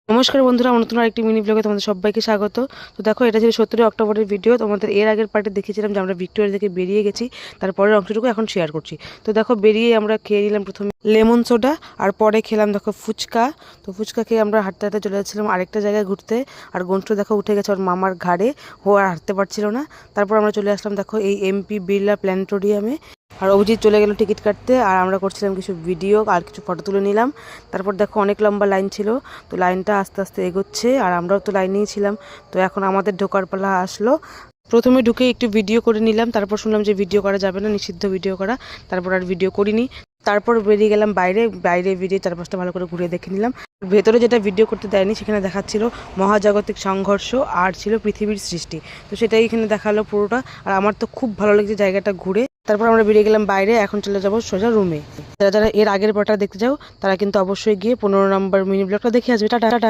নমস্কার বন্ধুরা, আমার নতুন আরেকটি মিনি ব্লগে তোমাদের সবাইকে স্বাগত। তো দেখো, এটা ছিল 17 অক্টোবরের ভিডিও। তোমাদের এর আগের পার্টে দেখিয়েছিলাম যে আমরা ভিক্টোরিয়া থেকে বেরিয়ে গেছি, তারপরের অংশটুকু এখন শেয়ার করছি। তো দেখো, বেরিয়ে আমরা খেয়ে নিলাম প্রথমে লেমন সোডা, আর পরে খেলাম দেখো ফুচকা। তো ফুচকা খেয়ে আমরা হাঁটতে হাঁটতে চলে যাচ্ছিলাম আরেকটা জায়গায় ঘুরতে। আর গন্টু দেখো উঠে গেছে ওর মামার ঘাড়ে, ও আর হাঁটতে পারছিল না। তারপর আমরা চলে আসলাম দেখো এই এমপি বিড়লা প্ল্যানেটোরিয়ামে। আর অভিজিৎ চলে গেল টিকিট কাটতে, আর আমরা করছিলাম কিছু ভিডিও আর কিছু ফটো তুলে নিলাম। তারপর দেখো অনেক লম্বা লাইন ছিল, তো লাইনটা আস্তে আস্তে এগোচ্ছে, আর আমরাও তো লাইনেই ছিলাম। তো এখন আমাদের ঢোকার পালা আসলো। প্রথমে ঢুকে একটু ভিডিও করে নিলাম, তারপর শুনলাম যে ভিডিও করা যাবে না, নিষিদ্ধ ভিডিও করা। তারপর আর ভিডিও করিনি। তারপর বেরিয়ে গেলাম বাইরে, বাইরে ভিডিও চারপাশটা ভালো করে ঘুরে দেখে নিলাম। ভেতরে যেটা ভিডিও করতে দেয়নি, সেখানে দেখাচ্ছিল মহাজাগতিক সংঘর্ষ আর ছিল পৃথিবীর সৃষ্টি। তো সেটাই এখানে দেখালো পুরোটা, আর আমার তো খুব ভালো লেগেছে জায়গাটা ঘুরে। তারপর আমরা বেরিয়ে গেলাম বাইরে, এখন চলে যাবো সোজা রুমে। যারা যারা এর আগের পার্টটা দেখতে যাও, তারা কিন্তু অবশ্যই গিয়ে 15 নম্বর মিনি ব্লগটা দেখে আসবে। Tata tata.